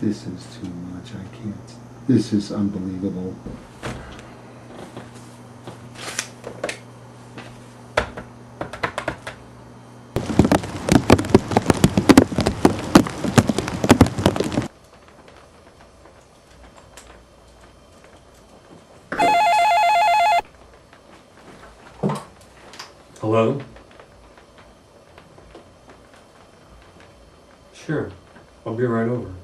This is too much. I can't. This is unbelievable. Hello? Sure. I'll be right over.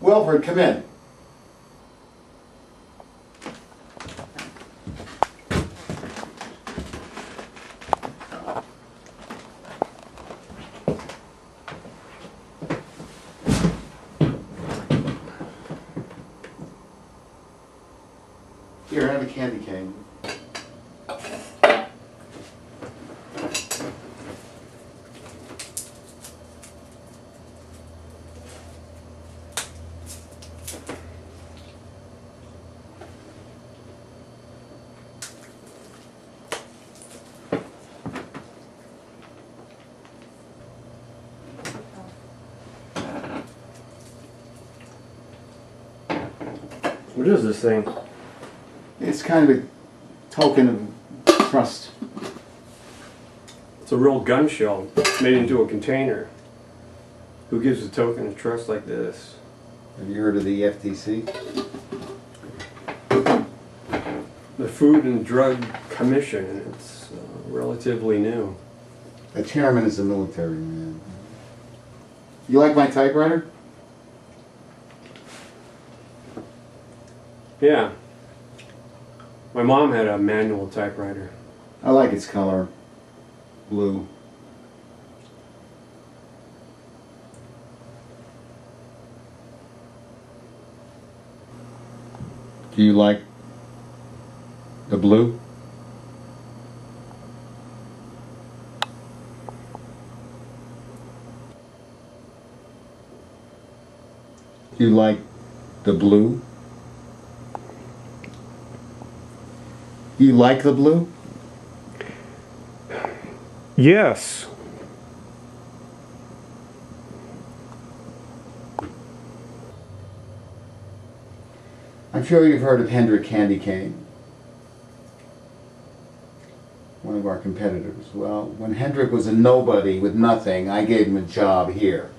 Wilfred, come in. Here, have a candy cane. What is this thing? It's kind of a token of trust. It's a real gun shell made into a container. Who gives a token of trust like this? Have you heard of the FTC? The Food and Drug Commission. It's relatively new. The chairman is a military man. You like my typewriter? Yeah. My mom had a manual typewriter. I like its color. Blue. Do you like the blue? Do you like the blue? You like the blue? Yes. I'm sure you've heard of Henrik Candy Cane, one of our competitors. Well, when Henrik was a nobody with nothing, I gave him a job here.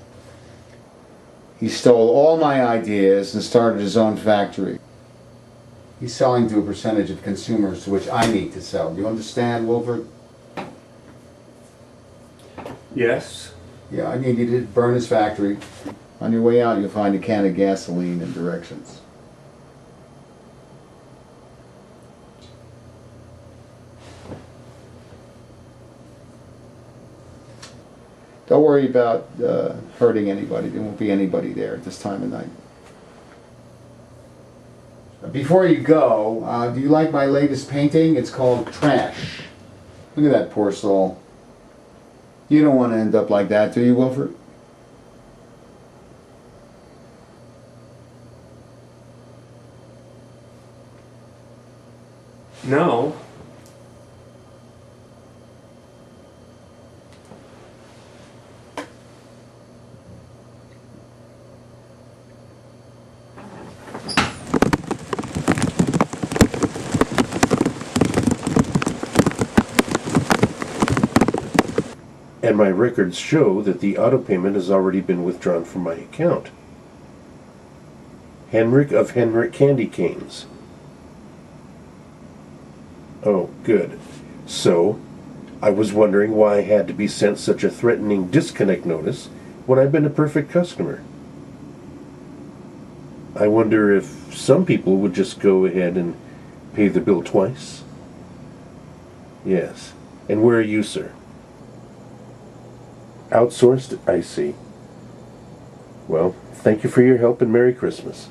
He stole all my ideas and started his own factory. He's selling to a percentage of consumers to which I need to sell. Do you understand, Wilfred? Yes. Yeah, I need you to burn his factory. On your way out, you'll find a can of gasoline and directions. Don't worry about hurting anybody. There won't be anybody there at this time of night. Before you go, do you like my latest painting? It's called Trash. Look at that poor soul. You don't want to end up like that, do you, Wilfred? No. And my records show that the auto payment has already been withdrawn from my account. Henrik of Henrik Candy Canes. Oh, good. So, I was wondering why I had to be sent such a threatening disconnect notice when I've been a perfect customer. I wonder if some people would just go ahead and pay the bill twice? Yes. And where are you, sir? Outsourced? I see. Well, thank you for your help and Merry Christmas.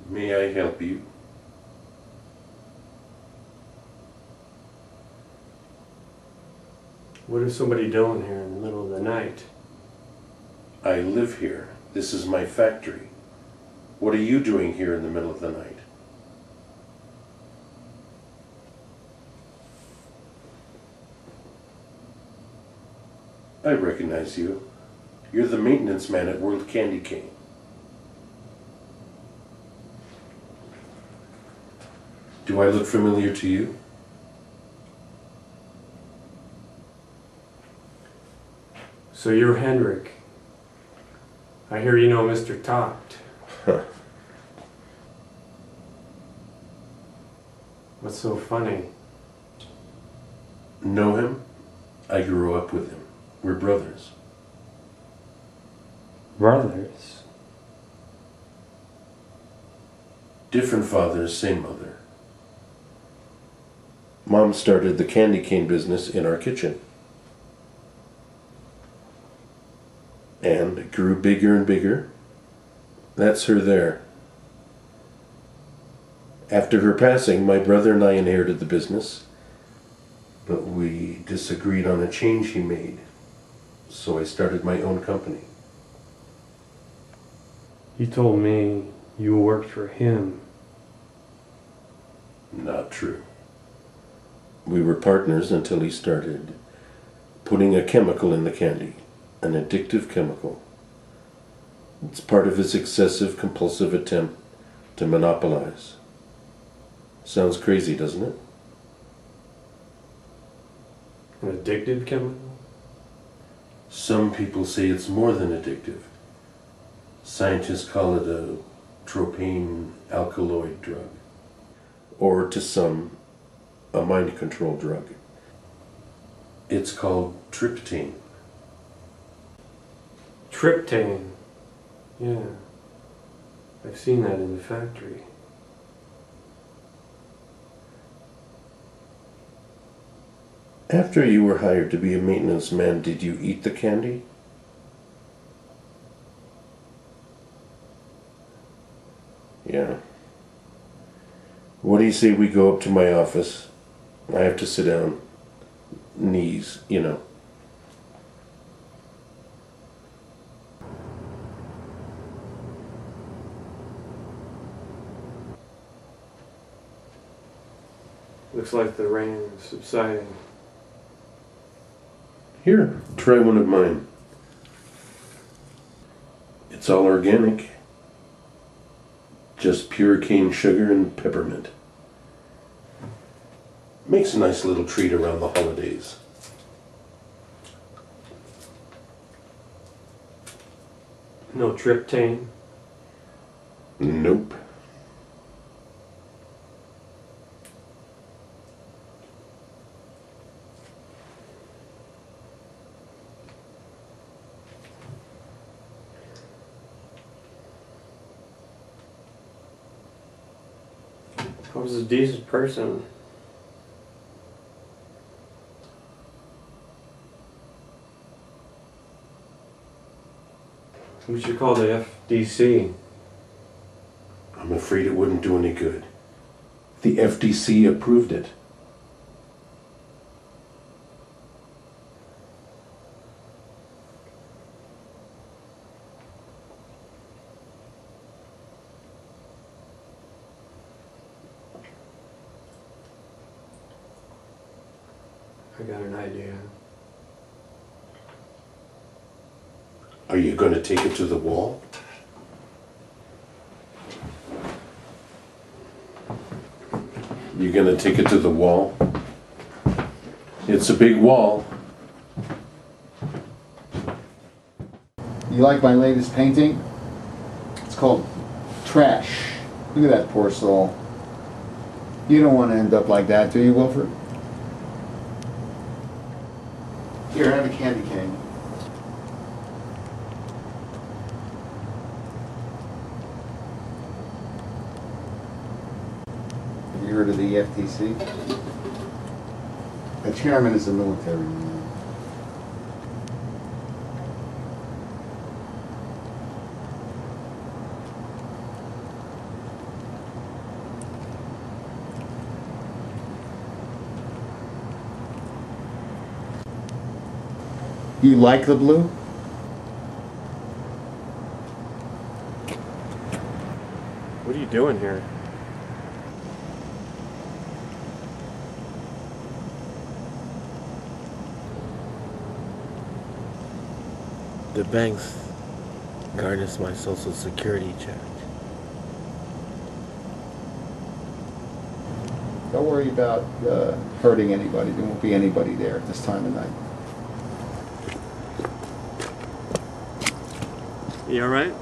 May I help you? What is somebody doing here in the middle of the night? I live here. This is my factory. What are you doing here in the middle of the night? I recognize you. You're the maintenance man at World Candy Cane. Do I look familiar to you? So you're Henrik. I hear you know Mr. Tott. Huh. What's so funny? Know him? I grew up with him. We're brothers. Brothers. Different fathers, same mother. Mom started the candy cane business in our kitchen. And it grew bigger and bigger. That's her there. After her passing, my brother and I inherited the business, but we disagreed on a change he made, so I started my own company. You told me you worked for him. Not true. We were partners until he started putting a chemical in the candy, an addictive chemical. It's part of his excessive, compulsive attempt to monopolize. Sounds crazy, doesn't it? An addictive chemical? Some people say it's more than addictive. Scientists call it a tropane alkaloid drug. Or to some, a mind control drug. It's called tryptane. Tryptane. Yeah. I've seen that in the factory. After you were hired to be a maintenance man, did you eat the candy? Yeah. What do you say we go up to my office? I have to sit down. Knees, you know. Looks like the rain is subsiding. Here, try one of mine. It's all organic. Just pure cane sugar and peppermint. Makes a nice little treat around the holidays. No tryptane? Nope. I was a decent person. We should call the FDC. I'm afraid it wouldn't do any good. The FDC approved it. I got an idea. Are you going to take it to the wall? You going to take it to the wall? It's a big wall. You like my latest painting? It's called Trash. Look at that poor soul. You don't want to end up like that, do you, Wilfred? Here, have a candy cane. Have you heard of the FTC? The chairman is a military man. You like the blue? What are you doing here? The banks garnished my social security check. Don't worry about hurting anybody. There won't be anybody there at this time of night. You alright?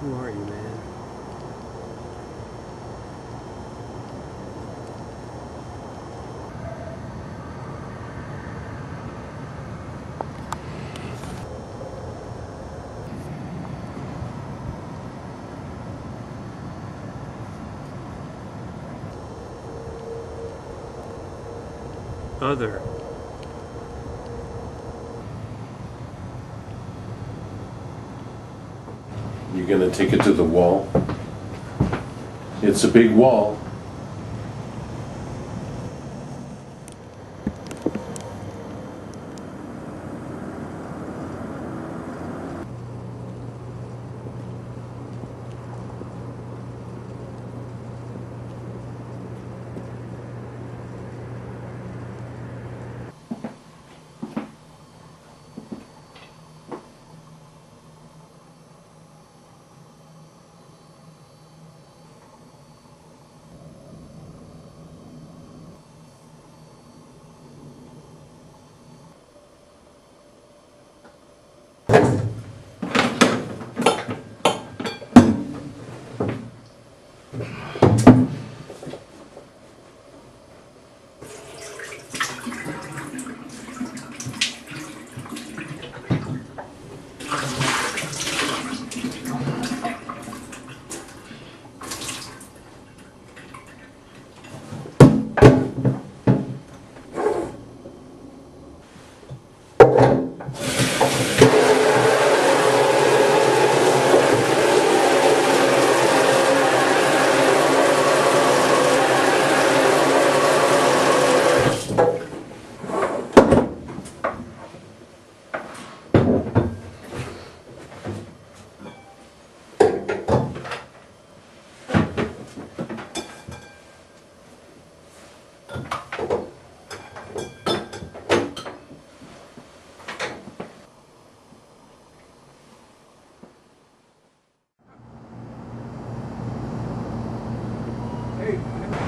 Who are you, man? Other. You're gonna take it to the wall? It's a big wall.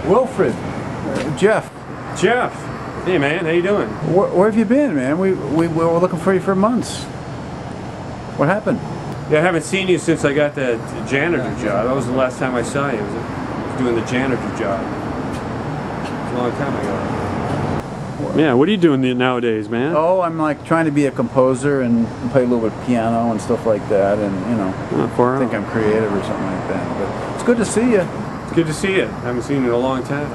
Wilfred, Jeff, Jeff! Hey man, how you doing? where have you been, man? We were looking for you for months. What happened? Yeah, I haven't seen you since I got the janitor job. That was the last time I saw you. I was doing the janitor job. It was a long time ago. Yeah, what are you doing nowadays, man? Oh, I'm like trying to be a composer and play a little bit of piano and stuff like that, and you know, I think I'm creative or something like that. But it's good to see you. It's good to see you. I haven't seen you in a long time.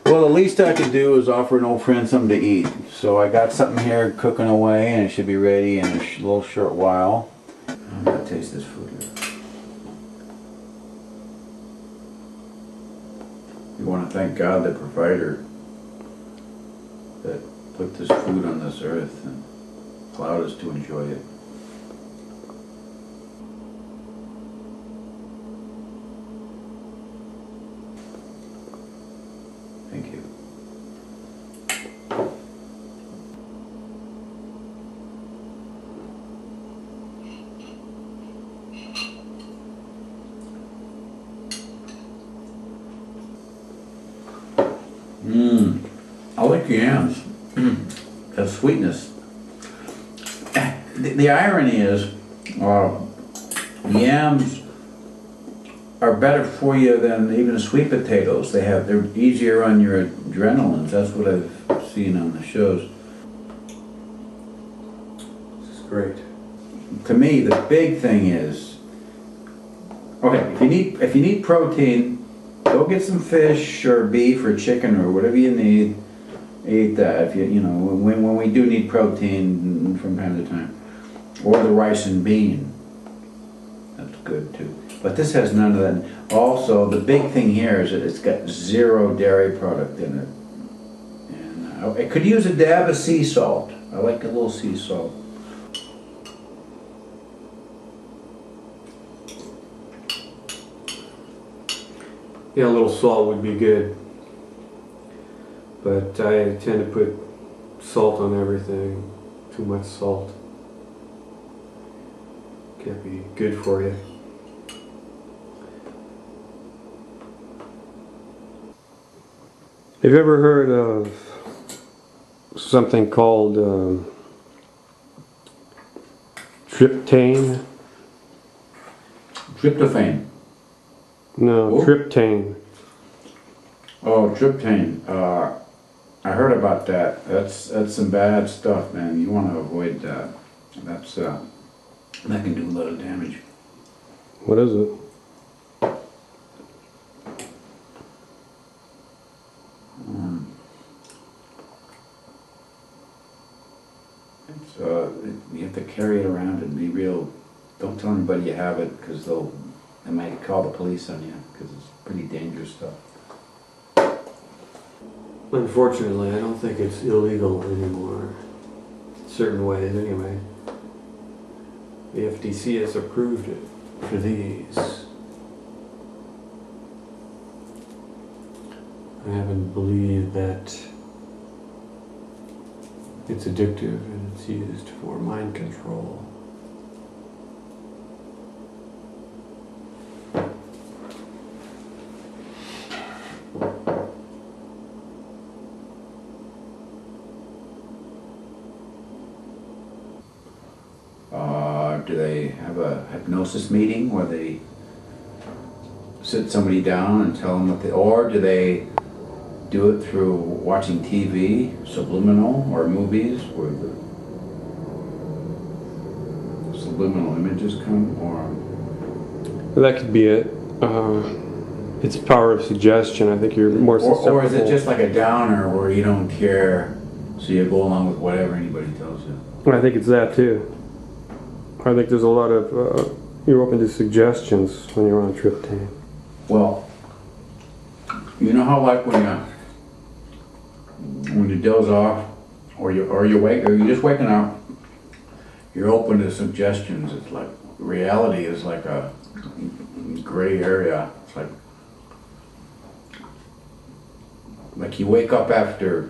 Well, the least I could do is offer an old friend something to eat. So I got something here cooking away, and it should be ready in a little short while. I'm gonna taste this food here. You want to thank God, the provider, that put this food on this earth and allowed us to enjoy it. Thank you. I like yams. That sweetness. The irony is, yams are better for you than even sweet potatoes. They're easier on your adrenalines. That's what I've seen on the shows. This is great. To me, the big thing is, okay, if you need protein, go get some fish or beef or chicken or whatever you need. Eat that. If you know when we do need protein from time to time, or the rice and bean. That's good too. But this has none of that. Also, the big thing here is that it's got 0 dairy product in it. And I could use a dab of sea salt. I like a little sea salt. Yeah, a little salt would be good. But I tend to put salt on everything. Too much salt can't be good for you. Have you ever heard of something called tryptane? Tryptophan. No, Oh. tryptane. Oh, tryptane. I heard about that. That's some bad stuff, man. You want to avoid that. That's that can do a lot of damage. What is it? It's you have to carry it around and be real. Don't tell anybody you have it because they might call the police on you because it's pretty dangerous stuff. Unfortunately, I don't think it's illegal anymore. Certain ways, anyway. The FTC has approved it for these. I happen to believe that it's addictive and it's used for mind control. Do they have a hypnosis meeting where they sit somebody down and tell them what they, or do they do it through watching TV, subliminal, or movies where the subliminal images come, or? That could be it. It's power of suggestion. I think you're more susceptible. Or is it just like a downer where you don't care, so you go along with whatever anybody tells you? I think it's that too. I think there's a lot of, you're open to suggestions when you're on tryptane. Well, you know how like when you doze off, or you're wake, or you're just waking up, you're open to suggestions. It's like reality is like a gray area. It's like you wake up after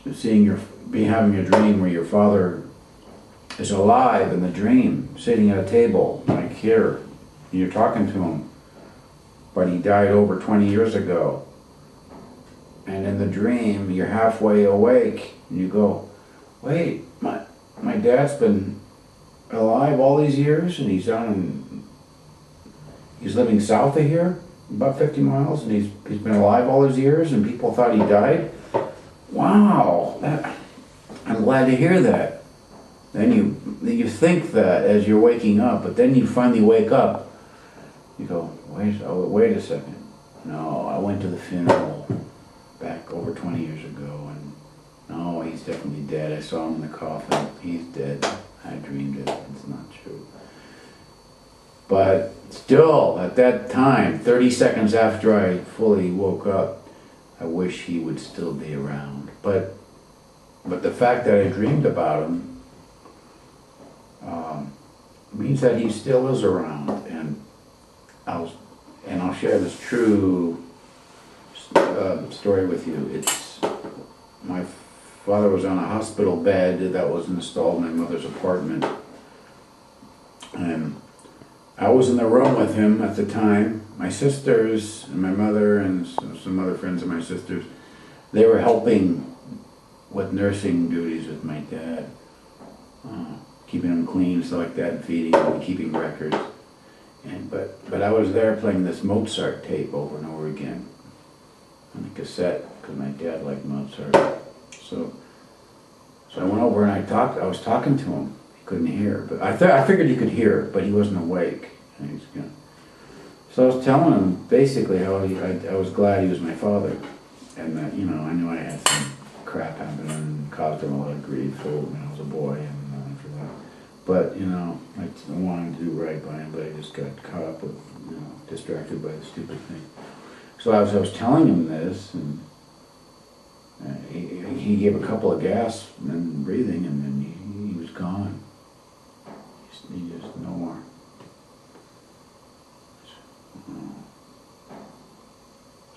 having a dream where your father is alive in the dream, sitting at a table, like here, and you're talking to him, but he died over 20 years ago. And in the dream, you're halfway awake, and you go, wait, my dad's been alive all these years, and he's living south of here, about 50 miles, and he's been alive all these years, and people thought he died? Wow, I'm glad to hear that. Then you think that as you're waking up, but then you finally wake up. You go, wait a second. No, I went to the funeral back over 20 years ago, and no, he's definitely dead. I saw him in the coffin. He's dead. I dreamed it. It's not true. But still, at that time, 30 seconds after I fully woke up, I wish he would still be around. But the fact that I dreamed about him means that he still is around, and I'll share this true story with you. It's my father was on a hospital bed that was installed in my mother's apartment, and I was in the room with him at the time. My sisters and my mother and some other friends of my sisters, they were helping with nursing duties with my dad. Keeping him clean, stuff like that, and feeding him and keeping records. But I was there playing this Mozart tape over and over again on the cassette because my dad liked Mozart. So I went over and I was talking to him. He couldn't hear, but I figured he could hear, but he wasn't awake. And so I was telling him basically how I was glad he was my father, and that I knew I had some crap happen and caused him a lot of grief when I was a boy. But, I wanted to do right by him, but I just got caught up with, distracted by the stupid thing. So I was telling him this, and he gave a couple of gasps and breathing, and then he was gone. He just no more.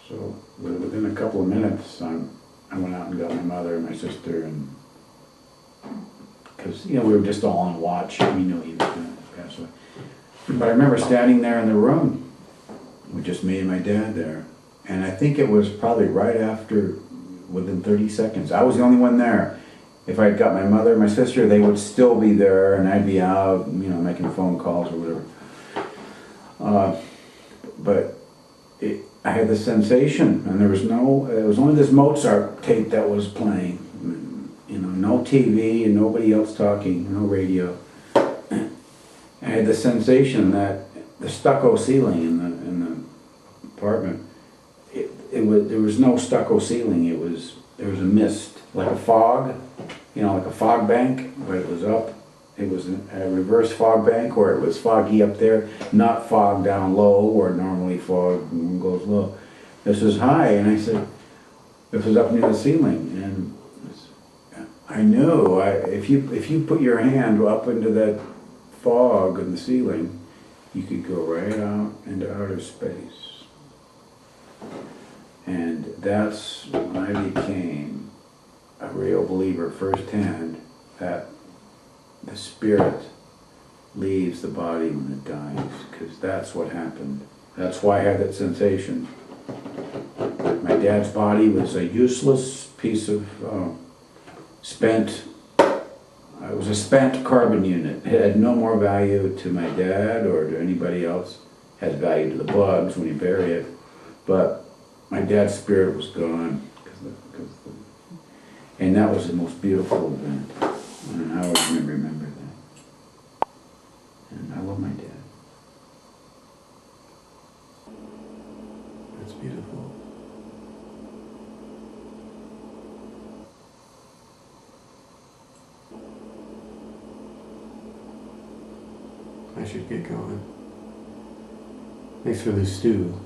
So within a couple of minutes, I went out and got my mother and my sister, and because we were just all on watch. We knew he was going to pass away. But I remember standing there in the room with just me and my dad there, And I think it was probably right after, within 30 seconds. I was the only one there. If I'd got my mother and my sister, they would still be there, and I'd be out, you know, making phone calls or whatever. But I had the sensation, and there was it was only this Mozart tape that was playing. You know, no TV and nobody else talking, no radio. I had the sensation that the stucco ceiling in the apartment, there was no stucco ceiling. There was a mist, like a fog, you know, like a fog bank, but it was up. It was a reverse fog bank, where it was foggy up there, not fog down low, where normally fog goes low. This was high, and I said, this was up near the ceiling, and I knew if you put your hand up into that fog in the ceiling, you could go right out into outer space. And that's when I became a real believer firsthand that the spirit leaves the body when it dies, because that's what happened. That's why I had that sensation. My dad's body was a useless piece of spent, it was a spent carbon unit. It had no more value to my dad or to anybody else. It has value to the bugs when you bury it. But my dad's spirit was gone. And that was the most beautiful event. And I always remember that. And I love my dad. That's beautiful. I should get going. Thanks for the stew.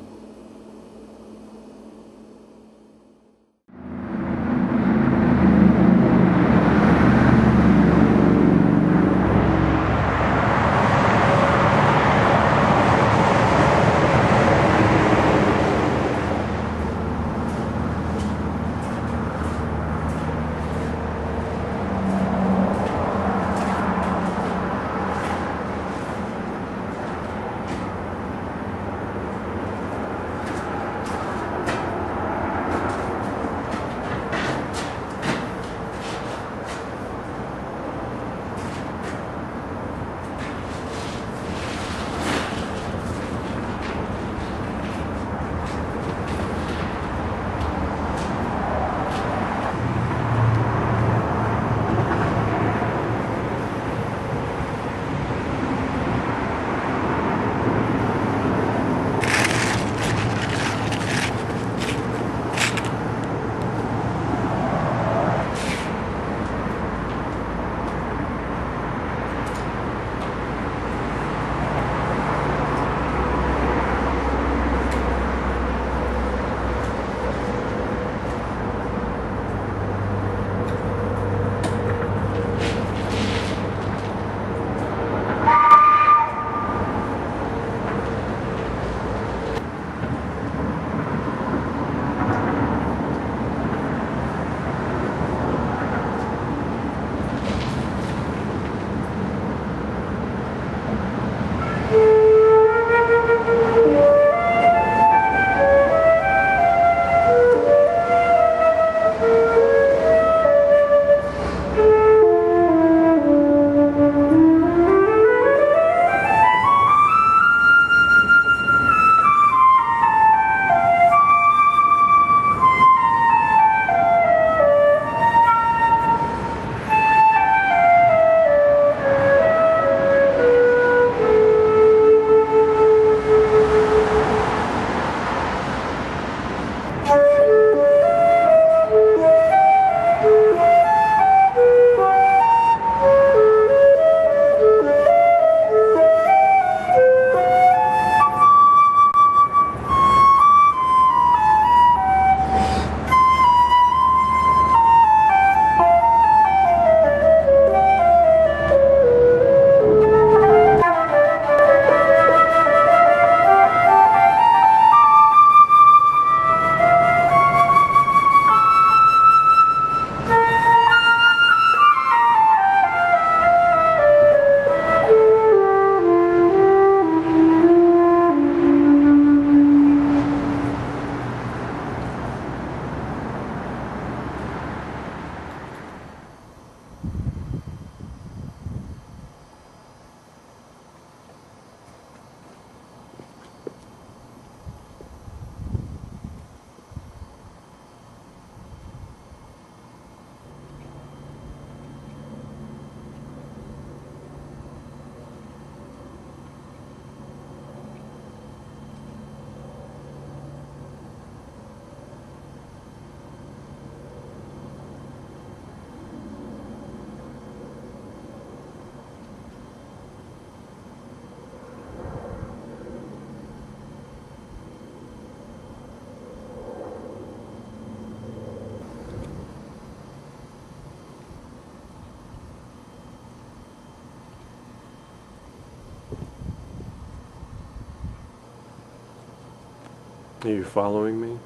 Are you following me?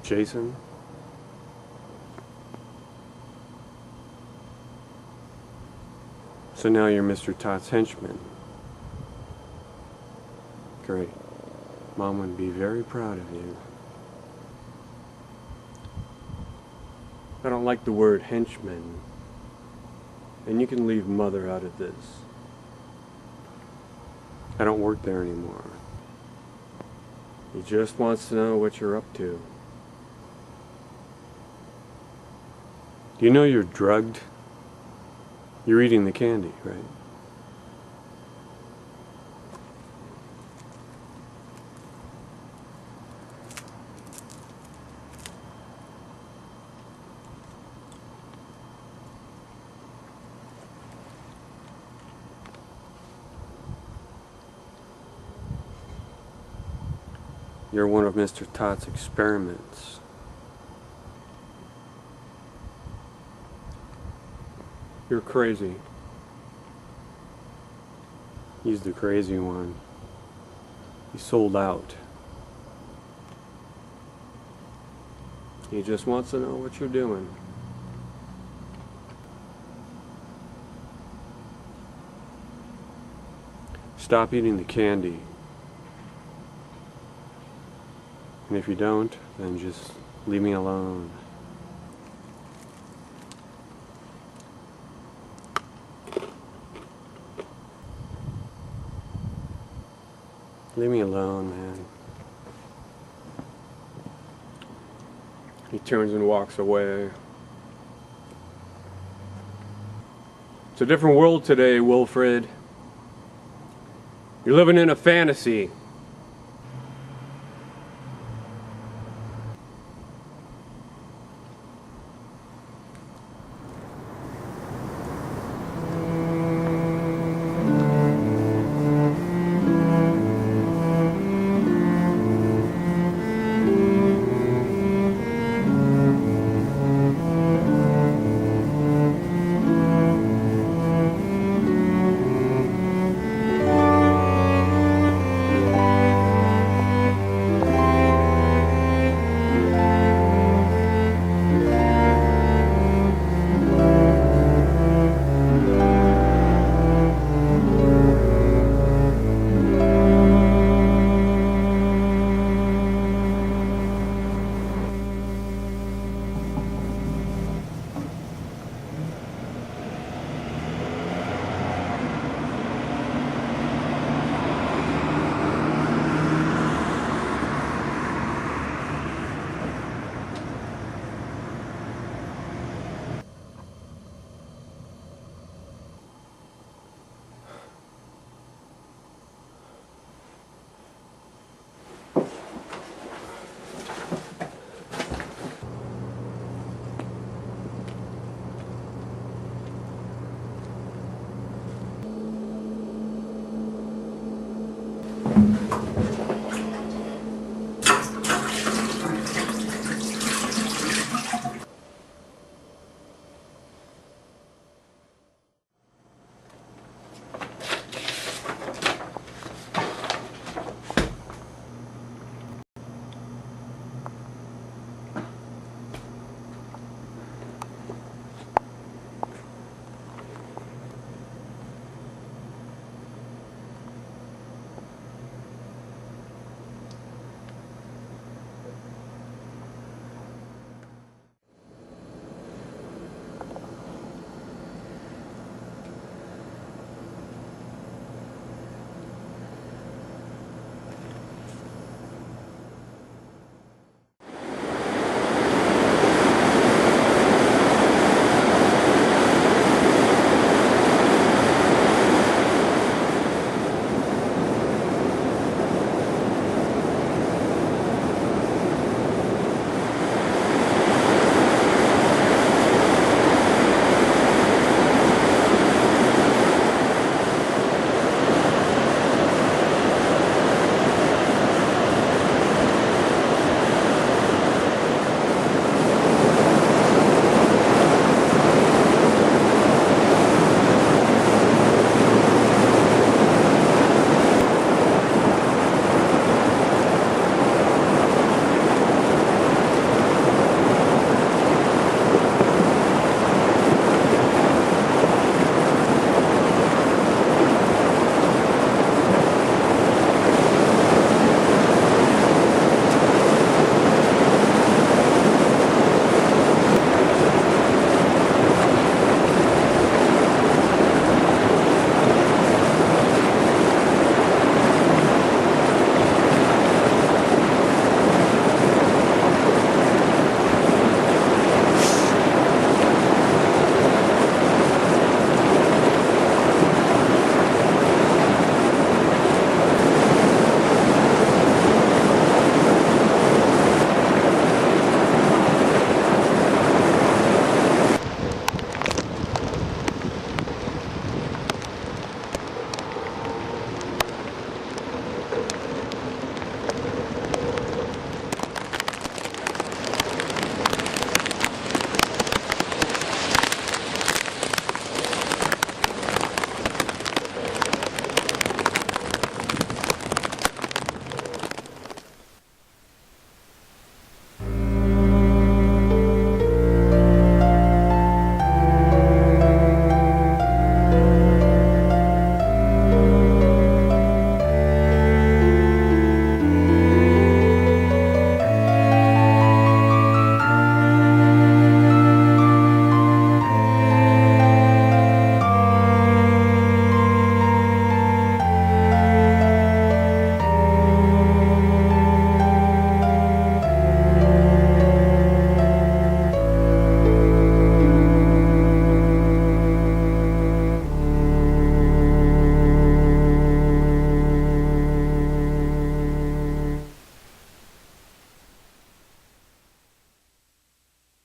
Jason? So now you're Mr. Tott's henchman. Great. Mom would be very proud of you. I don't like the word henchman. And you can leave Mother out of this. I don't work there anymore. He just wants to know what you're up to. Do you know you're drugged? You're eating the candy, right? You're one of Mr. Tott's experiments. You're crazy. He's the crazy one. He sold out. He just wants to know what you're doing. Stop eating the candy. And if you don't, then just leave me alone. Leave me alone, man. He turns and walks away. It's a different world today, Wilfred. You're living in a fantasy.